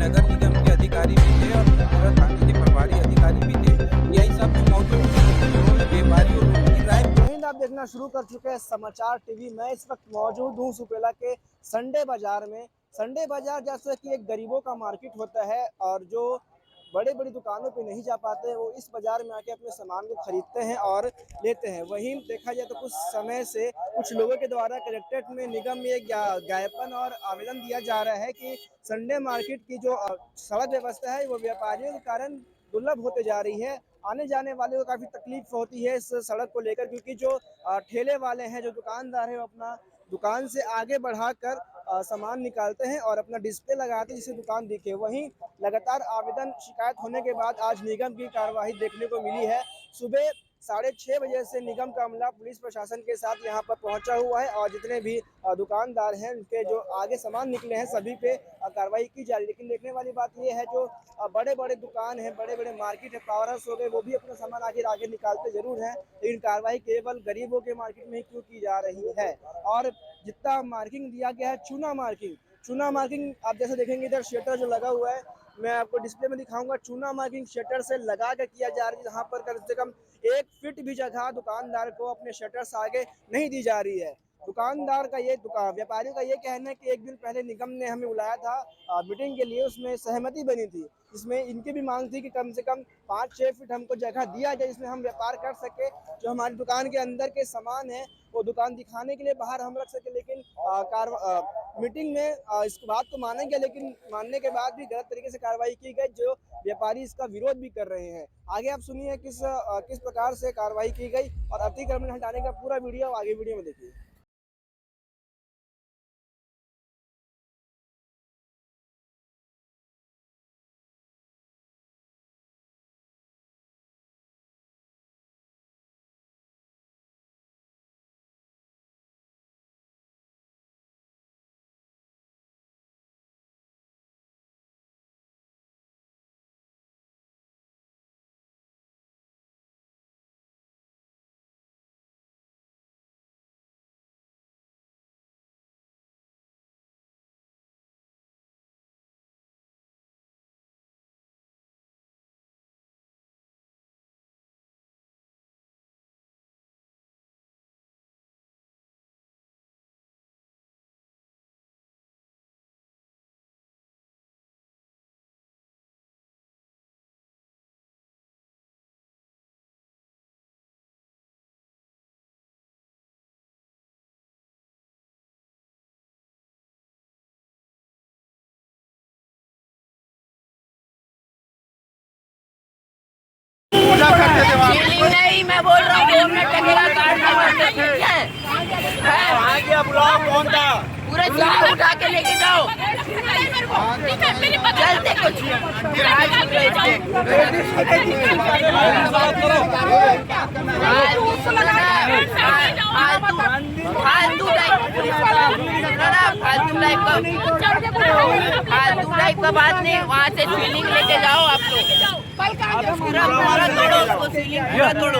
नगर निगम के अधिकारी भी थे और पूरा थाने के प्रभारी अधिकारी भी थे। यही सब मौजूद थे। उन्होंने व्यापारी और लोगों की राय आप देखना शुरू कर चुके हैं समाचार टीवी। मैं इस वक्त मौजूद हूँ सुपेला के संडे बाजार में। संडे बाजार जैसे कि एक गरीबों का मार्केट होता है और जो बड़ी बड़ी दुकानों पे नहीं जा पाते वो इस बाजार में आके अपने सामान को खरीदते हैं और लेते हैं। वहीं देखा जाए तो कुछ समय से कुछ लोगों के द्वारा कलेक्ट्रेट में निगम में एक ज्ञापन और आवेदन दिया जा रहा है कि संडे मार्केट की जो सड़क व्यवस्था है वो व्यापारियों के कारण दुर्लभ होते जा रही है। आने जाने वाले को काफ़ी तकलीफ होती है इस सड़क को लेकर, क्योंकि जो ठेले वाले हैं, जो दुकानदार है, वो अपना दुकान से आगे बढ़ाकर सामान निकालते हैं और अपना डिस्प्ले लगाते हैं जिससे दुकान दिखे। वहीं लगातार आवेदन शिकायत होने के बाद आज निगम की कार्यवाही देखने को मिली है। सुबह 6:30 बजे से निगम का अमला पुलिस प्रशासन के साथ यहाँ पर पहुँचा हुआ है और जितने भी दुकानदार हैं उनके जो आगे सामान निकले हैं सभी पे कार्रवाई की जा रही है। लेकिन देखने वाली बात ये है, जो बड़े बड़े दुकान हैं, बड़े बड़े मार्केट है, पावर हाउस हो गए, वो भी अपना सामान आगे निकालते जरूर हैं, लेकिन कार्रवाई केवल गरीबों के मार्केट में ही क्यों की जा रही है। और जितना मार्किंग दिया गया है, चूना मार्किंग आप जैसे देखेंगे इधर शटर जो लगा हुआ है, मैं आपको डिस्प्ले में दिखाऊंगा। चूना मार्किंग शटर से लगा कर किया जा रहा है, जहाँ पर कम से कम 1 फीट भी जगह दुकानदार को अपने शटर से आगे नहीं दी जा रही है। दुकानदार का ये व्यापारियों का ये कहना है कि एक दिन पहले निगम ने हमें बुलाया था मीटिंग के लिए, उसमें सहमति बनी थी, इसमें इनकी भी मांग थी कि कम से कम 5-6 फीट हमको जगह दिया जाए जिसमें हम व्यापार कर सके। जो हमारी दुकान के अंदर के सामान है वो दुकान दिखाने के लिए बाहर हम रख सके। लेकिन मीटिंग में इस बात को माना गया, लेकिन मानने के बाद भी गलत तरीके से कार्रवाई की गई, जो व्यापारी इसका विरोध भी कर रहे हैं। आगे आप सुनिए किस प्रकार से कार्रवाई की गई और अतिक्रमण हटाने का पूरा वीडियो आगे वीडियो में देखिए। नहीं, मैं बोल रहा हूँ 2 मिनट लगेगा कौन था पूरा चीज उठा के लेके जाओ। चलते कुछ फालतू टाइप का बात नहीं, वहाँ से फीलिंग लेके जाओ आप लोग। पूरा तोड़ो उसको, सीलिंग पूरा तोड़ो।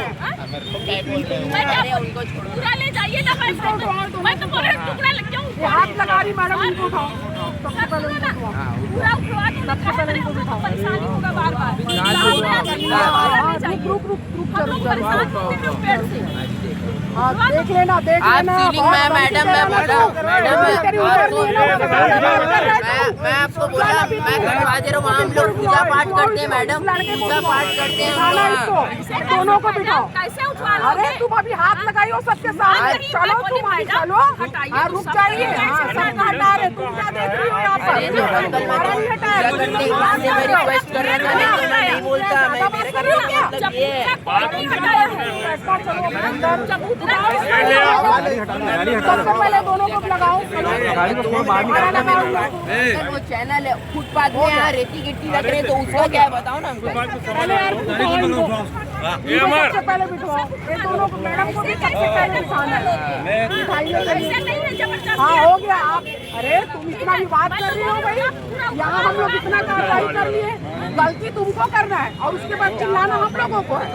उनको छोड़ो, पूरा ले जाइए ना। मैं तो बोल रही हूँ टुकड़ा लग जाऊँ। हाथ लगा रही मैडम, उनको उठाओ। सबसे पहले उनको उठाओ, पूरा उठवा दो। सबसे पहले उनको उठाओ, परेशानी होगा बार बार। देख लेना सीलिंग में मैडम, मैं आपको बोला, मैं करवा दे रहा हूँ। हम लोग पूजा पाठ करते हैं मैडम, पूजा पाठ करते हैं। दोनों को बिठाओ। अरे तुम अभी हाथ लगाई हो सबके सामने। चलो तुम चलो, रुक जाइए। हटा रहे, तुम क्या देख रही हो यहाँ पर? रिक्वेस्ट कर रहा था, नहीं बोलता मैं। सबसे पहले दोनों को लगाओ। वो चैनल है फुटपाथ में, यहाँ रेती गिट्टी लग रही है, तो उसका क्या है बताओ ना हमको। सबसे पहले बिठवाओ ये दोनों को, मैडम को भी सबसे पहले बिठाना है। हाँ हो गया। आप अरे तुम इतना भी बात कर रही हो भाई, यहाँ हम लोग इतना कार्रवाई कर लिए। गलती तुमको करना है और उसके बाद चिल्लाना हम लोगों को है।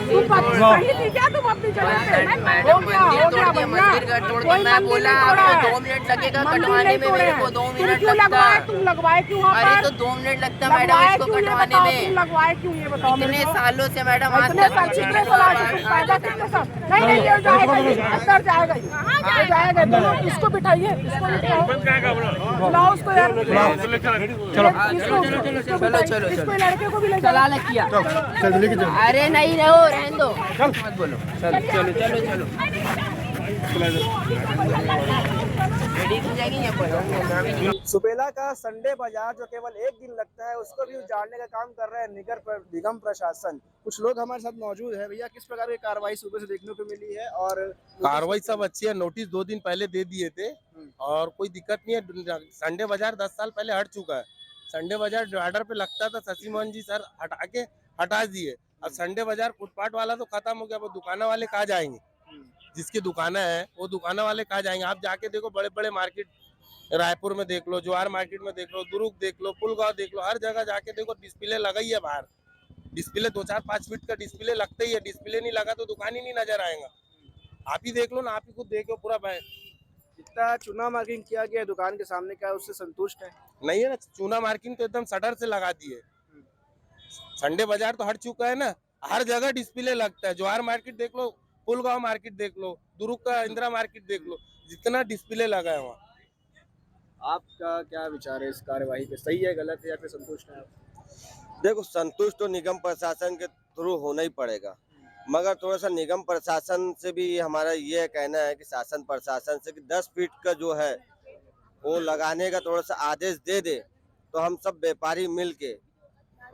तुम सही थी क्या तुम अपनी जगह पे? हो गया भैया, कोई मंदिर नहीं तोड़ा है। 2 मिनट लगेगा मंदिर कटवाने नहीं में, तोड़े मेरे हैं। को 2 तुम मिनट क्यों लगता लगवाए? है। तुम लगवाए क्यों वहाँ अरे पर? तो 2 मिनट लगता मैडम लगवाए इसको क्यों ये कटवाने बताओ? में। तुम लगवाए क्यों ये बताओ इतने मेरे को? सालों से मैडम आज इतने तक साल कितने साल आज तुम पैदा कितने साल? नहीं ये जाएगा, ये अंदर जाएगा, ये जाएगा। दोनों इसको बिठाइए, इसको बिठाओ, बुलाओ उसको यार, चलो इसको लड़के को भी ले चला ले किया। अरे नहीं रहो, रहने दो, मत बोलो। चलो चलो चलो चलो रेडी हो जाएगी ये बोलो। सुपेला का संडे बाजार जो केवल एक दिन लगता है उसको भी उजाड़ने का काम कर रहे हैं निगम प्रशासन। कुछ लोग हमारे साथ मौजूद है। भैया किस प्रकार की कार्रवाई सुबह से देखने को मिली है? और कार्रवाई सब अच्छी है। नोटिस 2 दिन पहले दे दिए थे और कोई दिक्कत नहीं है। संडे बाजार 10 साल पहले हट चुका है। संडे बाजार डिवाइडर पे लगता था, शशि मोहन जी सर हटा दिए। अब संडे बाजार फुटपाथ वाला तो खत्म हो गया। वो दुकाना वाले कहाँ जाएंगे? जिसकी दुकानें है वो दुकाना वाले कहाँ जाएंगे? आप जाके देखो, बड़े बड़े मार्केट रायपुर में देख लो, जवाहर मार्केट में देख लो, दुर्ग देख लो, पुलगांव देख लो, हर जगह जाके देखो डिस्प्ले लगा ही है बाहर। डिस्प्ले 2-4-5 फीट का डिस्प्ले लगता ही है। डिस्प्ले नहीं लगा तो दुकान ही नहीं नजर आएगा। आप ही देख लो ना, आप ही खुद देखो पूरा जितना चुना मार्किंग किया गया है दुकान के सामने, क्या उससे संतुष्ट है? नहीं है ना। चूना मार्किंग तो एकदम शटर से लगा दिए। संडे बाजार तो हट चुका है ना, हर जगह डिस्प्ले लगता है। जवाहर मार्केट देख लो, पुलगांव मार्केट देख लो, दुर्ग का इंदिरा मार्केट देख लो, जितना डिस्प्ले लगा है वहाँ। आपका क्या विचार है इस कार्यवाही पे? सही है, गलत है, या फिर संतुष्ट है आप? देखो, संतुष्ट तो निगम प्रशासन के थ्रू होना ही पड़ेगा, मगर थोड़ा सा निगम प्रशासन से भी हमारा ये कहना है कि शासन प्रशासन से कि 10 फीट का जो है वो लगाने का थोड़ा सा आदेश दे दे तो हम सब व्यापारी मिल के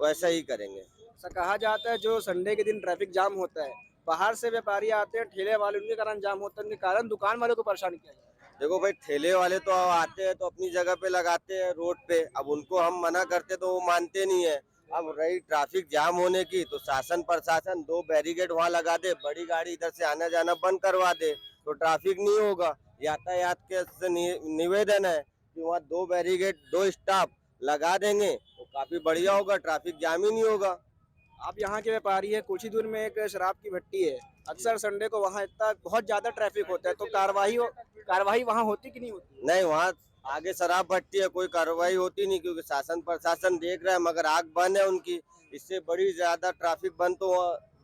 वैसा ही करेंगे। ऐसा कहा जाता है जो संडे के दिन ट्रैफिक जाम होता है, बाहर से व्यापारी आते हैं, ठेले वाले, उनके कारण जाम होता है, उनके कारण दुकान वालों को परेशान किया जाता है। देखो भाई, ठेले वाले तो आते हैं तो अपनी जगह पे लगाते हैं रोड पे। अब उनको हम मना करते तो वो मानते नहीं है। अब रही ट्रैफिक जाम होने की, तो शासन प्रशासन 2 बैरिकेड वहाँ लगा दे, बड़ी गाड़ी इधर से आना जाना बंद करवा दे तो ट्रैफिक नहीं होगा। यातायात के से निवेदन है कि वहाँ 2 बैरिकेड 2 स्टाफ लगा देंगे तो काफी बढ़िया होगा, ट्रैफिक जाम ही नहीं होगा। आप यहाँ के व्यापारी है, कुछ ही दूर में एक शराब की भट्टी है, अक्सर संडे को वहाँ इतना बहुत ज्यादा ट्रैफिक होता है, तो कार्रवाई वहाँ होती कि नहीं होती? नहीं, वहाँ आगे शराब भट्टी है, कोई कार्रवाई होती नहीं, क्योंकि शासन प्रशासन देख रहा है, मगर आग बंद है उनकी। इससे बड़ी ज्यादा ट्रैफिक बंद तो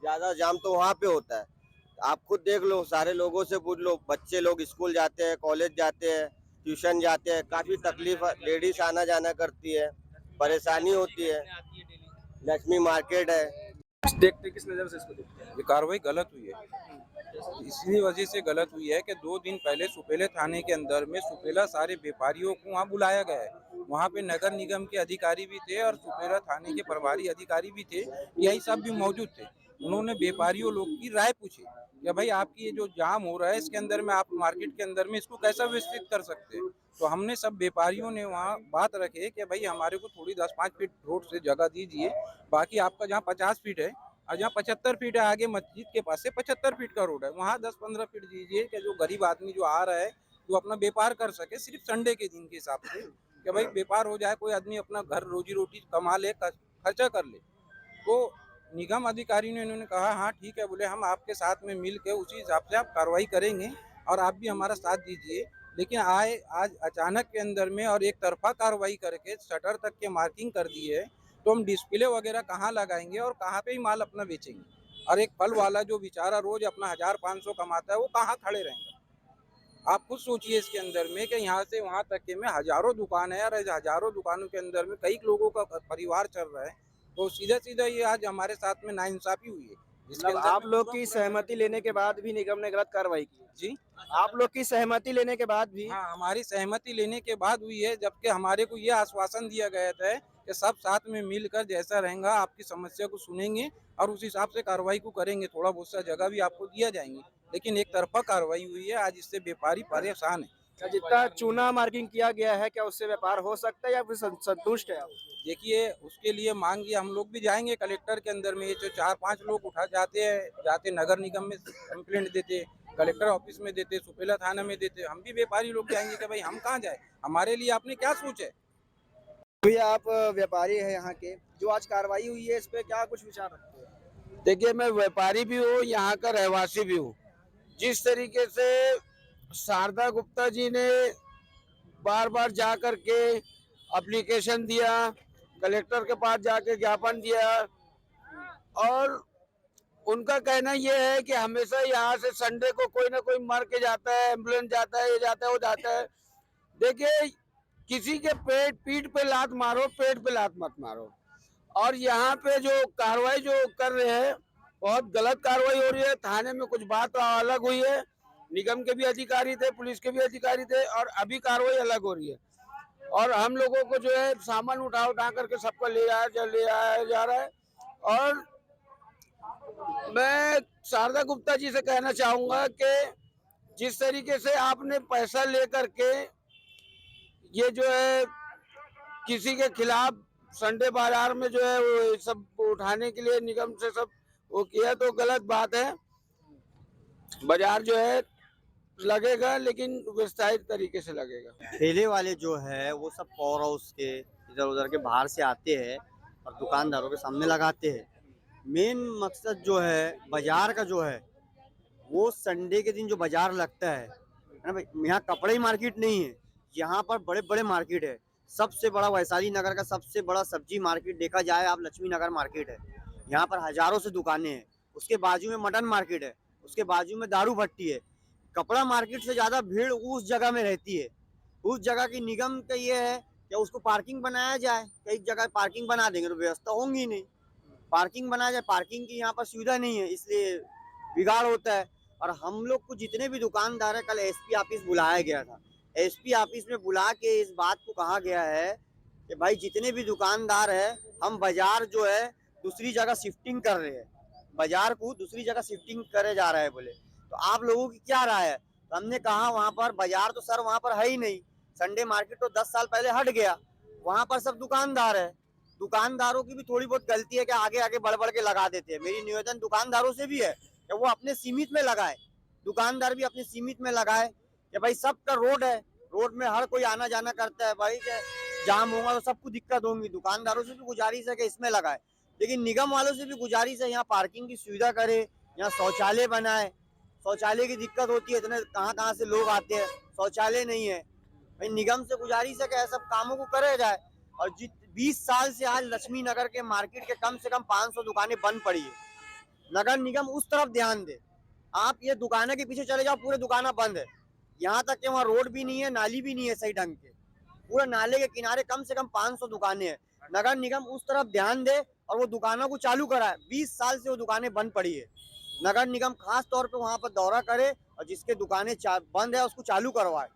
ज्यादा जाम तो वहाँ पे होता है। आप खुद देख लो, सारे लोगों से पूछ लो, बच्चे लोग स्कूल जाते हैं, कॉलेज जाते हैं, ट्यूशन जाते हैं, काफी तकलीफ, लेडीज आना जाना करती है, परेशानी होती है। लक्ष्मी मार्केट है। देखते किस नजर से इसको देखते हैं? ये कार्रवाई गलत हुई है। इसी वजह से गलत हुई है कि 2 दिन पहले सुपेला थाने के अंदर में सुपेला सारे व्यापारियों को वहाँ बुलाया गया है। वहाँ पे नगर निगम के अधिकारी भी थे और सुपेला थाने के प्रभारी अधिकारी भी थे, यही सब भी मौजूद थे। उन्होंने व्यापारियों लोग की राय पूछी कि भाई आपकी ये जो जाम हो रहा है इसके अंदर में आप मार्केट के अंदर में इसको कैसा विस्तृत कर सकते हैं। तो हमने सब व्यापारियों ने वहाँ बात रखे कि भाई हमारे को थोड़ी 10-5 फीट रोड से जगह दीजिए, बाकी आपका जहाँ 50 फीट है और जहाँ 75 फीट है आगे मस्जिद के पास से 75 फीट का रोड है, वहाँ 10-15 फीट दीजिए कि जो गरीब आदमी जो आ रहा है वो अपना व्यापार कर सके, सिर्फ संडे के दिन के हिसाब से, कि भाई व्यापार हो जाए, कोई आदमी अपना घर रोजी रोटी कमा ले, खर्चा कर ले। तो निगम अधिकारी ने इन्होंने कहा हाँ ठीक है, बोले हम आपके साथ में मिल के उसी हिसाब से आप कार्रवाई करेंगे और आप भी हमारा साथ दीजिए। लेकिन आज अचानक के अंदर में और एक तरफा कार्रवाई करके शटर तक के मार्किंग कर दी है, तो हम डिस्प्ले वगैरह कहाँ लगाएंगे और कहाँ पे ही माल अपना बेचेंगे? और एक फल वाला जो बेचारा रोज अपना 1500 कमाता है वो कहाँ खड़े रहेंगे? आप खुद सोचिए इसके अंदर में कि यहाँ से वहाँ तक के में हजारों दुकान है और हजारों दुकानों के अंदर में कई लोगों का परिवार चल रहा है, तो सीधा सीधा ये आज हमारे साथ में नाइंसाफी हुई है। मतलब आप लोग की सहमति लेने के बाद भी निगम ने गलत कार्रवाई की? जी, आप लोग की सहमति लेने के बाद भी? हाँ, हमारी सहमति लेने के बाद हुई है, जबकि हमारे को ये आश्वासन दिया गया था कि सब साथ में मिलकर जैसा रहेगा आपकी समस्या को सुनेंगे और उस हिसाब से कार्रवाई को करेंगे, थोड़ा बहुत सा जगह भी आपको दिया जाएंगे। लेकिन एक तरफा कार्रवाई हुई है, आज इससे व्यापारी परेशान है। क्या जितना चूना मार्किंग किया गया है क्या उससे व्यापार हो सकता है या फिर संतुष्ट है आप? देखिए, उसके लिए मांगिए, हम लोग भी जाएंगे कलेक्टर के अंदर में। ये जो 4-5 लोग उठा जाते नगर निगम में कंप्लेंट देते, कलेक्टर ऑफिस में देते, सुपेला थाना में देते, हम भी व्यापारी लोग जाएंगे कि भाई हम कहाँ जाए, हमारे लिए आपने क्या सोचा है? भैया आप व्यापारी है यहाँ के, जो आज कार्रवाई हुई है इस पे क्या कुछ विचार रखते हैं? देखिए, मैं व्यापारी भी हूँ, यहाँ का रहवासी भी हूँ। जिस तरीके से शारदा गुप्ता जी ने बार बार जा करके एप्लीकेशन दिया, कलेक्टर के पास जाके ज्ञापन दिया, और उनका कहना यह है कि हमेशा यहाँ से संडे को कोई ना कोई मर के जाता है, एम्बुलेंस जाता है, ये जाता है, वो जाता है। देखिए, किसी के पीठ पे लात मारो, पेट पे लात मत मारो। और यहाँ पे जो कार्रवाई जो कर रहे हैं, बहुत गलत कार्रवाई हो रही है। थाने में कुछ बात अलग हुई है, निगम के भी अधिकारी थे, पुलिस के भी अधिकारी थे, और अभी कार्रवाई अलग हो रही है। और हम लोगों को जो है सामान उठा करके सबको ले आया जा रहा है। और मैं शारदा गुप्ता जी से कहना चाहूंगा कि जिस तरीके से आपने पैसा लेकर के ये जो है किसी के खिलाफ संडे बाजार में जो है वो सब उठाने के लिए निगम से सब वो किया, तो गलत बात है। बाजार जो है लगेगा, लेकिन विस्तारित तरीके से लगेगा। ठेले वाले जो है वो सब पावर हाउस के इधर उधर के बाहर से आते हैं और दुकानदारों के सामने लगाते हैं। मेन मकसद जो है बाजार का जो है वो संडे के दिन जो बाजार लगता है ना भाई, यहाँ कपड़े ही मार्केट नहीं है, यहाँ पर बड़े बड़े मार्केट है। सबसे बड़ा वैशाली नगर का सबसे बड़ा सब्जी मार्केट देखा जाए आप लक्ष्मी नगर मार्केट है। यहाँ पर हजारों से दुकानें हैं। उसके बाजू में मटन मार्केट है, उसके बाजू में दारू भट्टी है। कपड़ा मार्केट से ज्यादा भीड़ उस जगह में रहती है। उस जगह की निगम का ये है कि उसको पार्किंग बनाया जाए। कई जगह पार्किंग बना देंगे तो व्यवस्था होंगी नहीं। पार्किंग बनाया जाए, पार्किंग की यहाँ पर सुविधा नहीं है, इसलिए बिगाड़ होता है। और हम लोग को जितने भी दुकानदार है, कल एसपी ऑफिस बुलाया गया था। एसपी ऑफिस में बुला के इस बात को कहा गया है कि भाई जितने भी दुकानदार है, हम बाजार जो है दूसरी जगह शिफ्टिंग कर रहे हैं, बाजार को दूसरी जगह शिफ्टिंग करे जा रहे हैं बोले। तो आप लोगों की क्या राय है? तो हमने कहा वहाँ पर बाजार तो सर वहाँ पर है ही नहीं। संडे मार्केट तो 10 साल पहले हट गया, वहाँ पर सब दुकानदार है। दुकानदारों की भी थोड़ी बहुत गलती है कि आगे आगे बढ़ बढ़ के लगा देते हैं। मेरी निवेदन दुकानदारों से भी है कि वो अपने सीमित में लगाए, दुकानदार भी अपने सीमित में लगाए कि भाई सबका रोड है, रोड में हर कोई आना जाना करता है भाई, जाम होगा तो सबको दिक्कत होगी। दुकानदारों से भी गुजारिश है कि इसमें लगाए, लेकिन निगम वालों से भी गुजारिश है यहाँ पार्किंग की सुविधा करे, यहाँ शौचालय बनाए। शौचालय की दिक्कत होती है, इतने कहाँ से लोग आते हैं, शौचालय नहीं है। भाई निगम से गुजारिश है कि ऐसा कामों को करे जाए। और 20 साल से आज लक्ष्मी नगर के मार्केट के कम से कम 500 दुकानें बंद पड़ी है। नगर निगम उस तरफ ध्यान दे। आप ये दुकानें के पीछे चले जाओ, पूरे दुकानें बंद है। यहाँ तक कि वहाँ रोड भी नहीं है, नाली भी नहीं है सही ढंग के। पूरे नाले के किनारे कम से कम 500 दुकानें हैं। नगर निगम उस तरफ ध्यान दे और वो दुकानों को चालू कराए। 20 साल से वो दुकानें बंद पड़ी है। नगर निगम खास तौर पे वहाँ पर दौरा करे और जिसके दुकानें बंद है उसको चालू करवाए।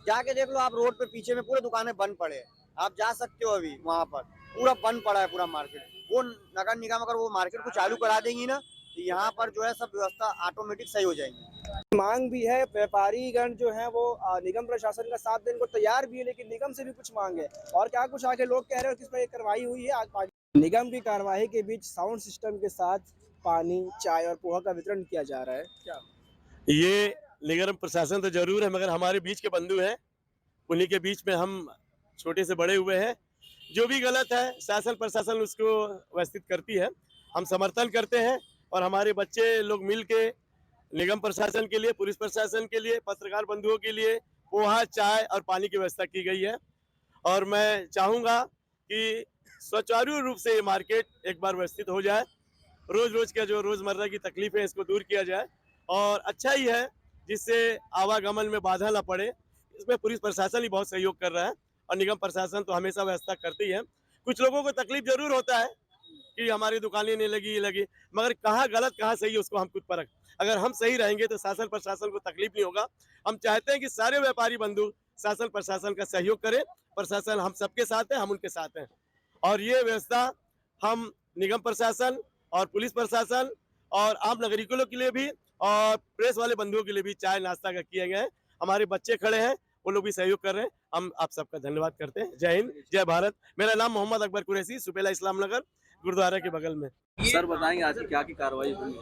जाके देख लो आप, रोड पे पीछे में पूरे दुकानें बंद पड़े हैं। आप जा सकते हो, अभी वहाँ पर पूरा बंद पड़ा है पूरा मार्केट। वो नगर निगम अगर वो मार्केट को चालू करा देंगी ना, तो यहाँ पर जो है सब व्यवस्था ऑटोमेटिक सही हो जाएगी। मांग भी है, व्यापारीगण जो है वो निगम प्रशासन का साथ देने को तैयार भी है, लेकिन निगम से भी कुछ मांग है। और क्या कुछ आगे लोग कह रहे हैं किस पर कार्रवाई हुई है आज। निगम की कार्रवाई के बीच साउंड सिस्टम के साथ पानी, चाय और पोहा का वितरण किया जा रहा है। क्या ये निगम प्रशासन तो जरूर है, मगर हमारे बीच के बंधु हैं, उन्हीं के बीच में हम छोटे से बड़े हुए हैं। जो भी गलत है शासन प्रशासन उसको व्यवस्थित करती है, हम समर्थन करते हैं। और हमारे बच्चे लोग मिल के निगम प्रशासन के लिए, पुलिस प्रशासन के लिए, पत्रकार बंधुओं के लिए पोहा, चाय और पानी की व्यवस्था की गई है। और मैं चाहूँगा कि सुचारू रूप से ये मार्केट एक बार व्यवस्थित हो जाए। रोज रोज का जो रोजमर्रा की तकलीफें इसको दूर किया जाए, और अच्छा ही है जिससे आवागमन में बाधा ना पड़े। इसमें पुलिस प्रशासन ही बहुत सहयोग कर रहा है और निगम प्रशासन तो हमेशा व्यवस्था करती है। कुछ लोगों को तकलीफ जरूर होता है कि हमारी दुकानें नहीं लगी, ये लगी, मगर कहाँ गलत कहाँ सही है उसको हम खुद परख। अगर हम सही रहेंगे तो शासन प्रशासन को तकलीफ नहीं होगा। हम चाहते हैं कि सारे व्यापारी बंधु शासन प्रशासन का सहयोग करें। प्रशासन हम सबके साथ है, हम उनके साथ हैं। और ये व्यवस्था हम निगम प्रशासन और पुलिस प्रशासन और आम नागरिकों के लिए भी और प्रेस वाले बंधुओं के लिए भी चाय नाश्ता का किए गए हैं। हमारे बच्चे खड़े हैं, वो लोग भी सहयोग कर रहे हैं। हम आप सबका धन्यवाद करते हैं। जय हिंद, जय भारत। मेरा नाम मोहम्मद अकबर कुरैशी, सुपेला इस्लाम नगर, गुरुद्वारा के बगल में। सर बताएंगे आज की क्या की कार्रवाई हुई?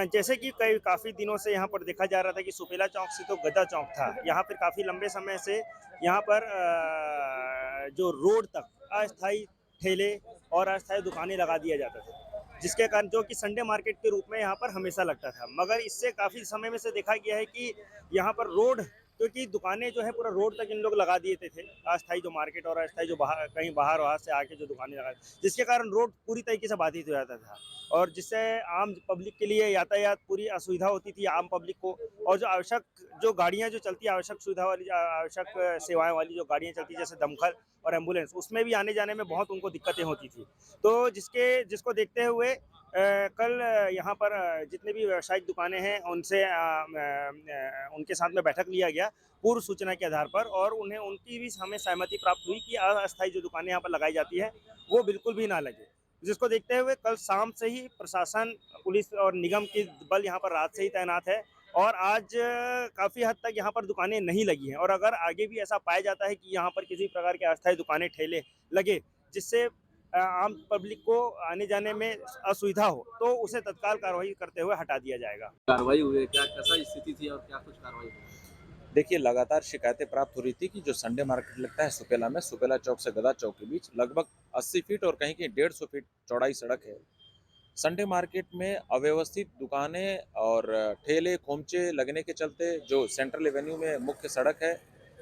जैसे कि काफ़ी दिनों से यहाँ पर देखा जा रहा था कि सुपेला चौक से तो गदा चौक था। यहाँ पर काफ़ी लंबे समय से यहाँ पर जो रोड तक अस्थायी ठेले और अस्थायी दुकानें लगा दिया जाता था, जिसके कारण जो कि संडे मार्केट के रूप में यहाँ पर हमेशा लगता था। मगर इससे काफ़ी समय में से देखा गया है कि यहाँ पर रोड, क्योंकि दुकानें जो है पूरा रोड तक इन लोग लगा दिए थे अस्थायी जो मार्केट और अस्थायी जो बाहर कहीं बाहर वहाँ से आके जो दुकानें लगा, जिसके कारण रोड पूरी तरीके से बाधित हो जाता था और जिससे आम पब्लिक के लिए यातायात पूरी असुविधा होती थी आम पब्लिक को। और जो आवश्यक जो गाड़ियाँ जो चलती आवश्यक सुविधा वाली आवश्यक सेवाएं वाली जो गाड़ियाँ चलती जैसे दमकल और एम्बुलेंस, उसमें भी आने जाने में बहुत उनको दिक्कतें होती थी। तो जिसको देखते हुए कल यहाँ पर जितने भी व्यावसायिक दुकानें हैं उनसे उनके साथ में बैठक लिया गया पूर्व सूचना के आधार पर, और उन्हें उनकी भी हमें सहमति प्राप्त हुई कि अस्थायी जो दुकानें यहाँ पर लगाई जाती है वो बिल्कुल भी ना लगे। जिसको देखते हुए कल शाम से ही प्रशासन, पुलिस और निगम के बल यहाँ पर रात से ही तैनात है और आज काफ़ी हद तक यहाँ पर दुकानें नहीं लगी हैं। और अगर आगे भी ऐसा पाया जाता है कि यहाँ पर किसी प्रकार के अस्थायी दुकानें ठेले लगे जिससे आम पब्लिक को आने जाने में असुविधा हो, तो उसे तत्काल कार्रवाई करते हुए हटा दिया जाएगा। कार्रवाई हुई है क्या, कैसा स्थिति थी और क्या कुछ कार्रवाई हुई? देखिए, लगातार शिकायतें प्राप्त हो रही थी कि जो संडे मार्केट लगता है सुपेला में, सुपेला चौक से गदा चौक के बीच लगभग 80 फीट और कहीं कहीं 150 फीट चौड़ाई सड़क है। संडे मार्केट में अव्यवस्थित दुकानें और ठेले खोमचे लगने के चलते जो सेंट्रल एवेन्यू में मुख्य सड़क है,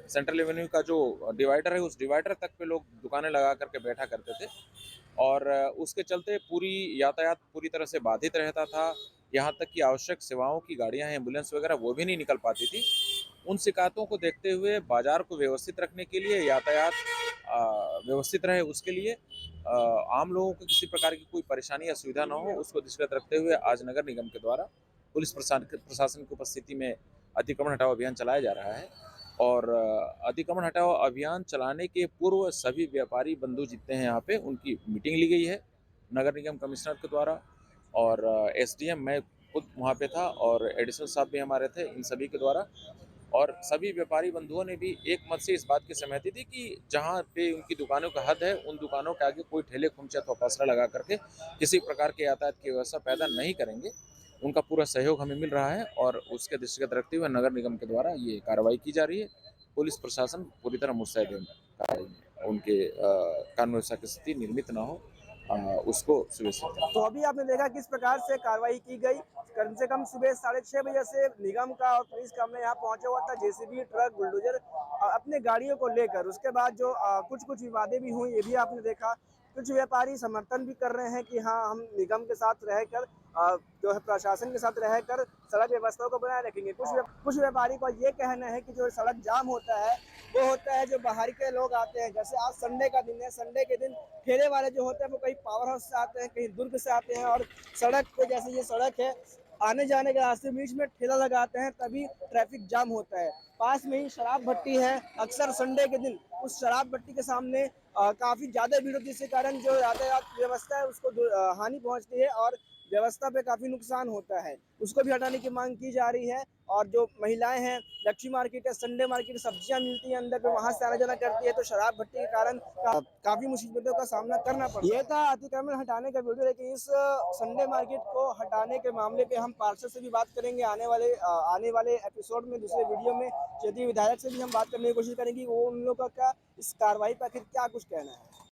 सेंट्रल एवेन्यू का जो डिवाइडर है उस डिवाइडर तक पे लोग दुकानें लगा करके बैठा करते थे और उसके चलते पूरी यातायात पूरी तरह से बाधित रहता था। यहाँ तक कि आवश्यक सेवाओं की गाड़ियाँ हैं, एम्बुलेंस वगैरह, वो भी नहीं निकल पाती थी। उन शिकायतों को देखते हुए बाजार को व्यवस्थित रखने के लिए, यातायात व्यवस्थित रहे उसके लिए, आम लोगों को किसी प्रकार की कोई परेशानी या सुविधा ना हो उसको दृष्टिगत रखते हुए आज नगर निगम के द्वारा पुलिस प्रशासन की उपस्थिति में अतिक्रमण हटाओ अभियान चलाया जा रहा है। और अतिक्रमण हटाओ अभियान चलाने के पूर्व सभी व्यापारी बंधु जितने हैं यहाँ पे, उनकी मीटिंग ली गई है नगर निगम कमिश्नर के द्वारा और एसडीएम, मैं खुद वहाँ पे था और एडिशनल साहब भी हमारे थे, इन सभी के द्वारा। और सभी व्यापारी बंधुओं ने भी एक मत से इस बात की सहमति दी कि जहाँ पे उनकी दुकानों का हद है उन दुकानों के आगे कोई ठेले खुमचे अथवा पसरा लगा करके किसी प्रकार के यातायात की व्यवस्था पैदा नहीं करेंगे। उनका पूरा सहयोग हमें मिल रहा है और उसके दृष्टिगत रखते हुए नगर निगम के द्वारा ये कार्रवाई की जा रही है। पुलिस प्रशासन पूरी तरह मुस्तैद है उनके कानून व्यवस्था की स्थिति निर्मित ना हो उसको सुव्यवस्थित। तो अभी आपने देखा किस प्रकार से कार्रवाई की गई। कम से कम सुबह 6:30 बजे से निगम का और पुलिस का हमने यहाँ पहुंचा हुआ था, जेसीबी, ट्रक, बुलडोजर अपने गाड़ियों को लेकर। उसके बाद जो कुछ विवादें भी हुई, ये भी आपने देखा। कुछ व्यापारी समर्थन भी कर रहे हैं कि हाँ, हम निगम के साथ रहकर जो है प्रशासन के साथ रहकर सड़क व्यवस्था को बनाए रखेंगे। कुछ व्यापारी का ये कहना है कि जो सड़क जाम होता है वो होता है जो बाहर के लोग आते हैं। जैसे आज संडे का दिन है, संडे के दिन ठेले वाले जो होते हैं वो कहीं पावर हाउस से आते हैं, कहीं दुर्ग से आते हैं और सड़क पे, जैसे ये सड़क है, आने जाने के रास्ते बीच में ठेला लगाते हैं, तभी ट्रैफिक जाम होता है। पास में ही शराब भट्टी है, अक्सर संडे के दिन उस शराब भट्टी के सामने काफ़ी ज़्यादा भीड़ होती है, जिसके कारण जो यातायात व्यवस्था है उसको हानि पहुंचती है और व्यवस्था पे काफ़ी नुकसान होता है। उसको भी हटाने की मांग की जा रही है। और जो महिलाएं हैं, लक्ष्मी मार्केट है, संडे मार्केट, सब्जियां मिलती हैं अंदर पे, वहां से आना जाना करती है, तो शराब भट्टी के कारण काफ़ी मुसीबतों का सामना करना पड़ता है। ये था अतिक्रमण हटाने का वीडियो, लेकिन इस संडे मार्केट को हटाने के मामले पे हम पार्षद से भी बात करेंगे आने वाले एपिसोड में, दूसरे वीडियो में। क्षेत्रीय विधायक से भी हम बात करने की कोशिश करेंगे वो उन लोगों का इस कार्रवाई पर आखिर क्या कुछ कहना है।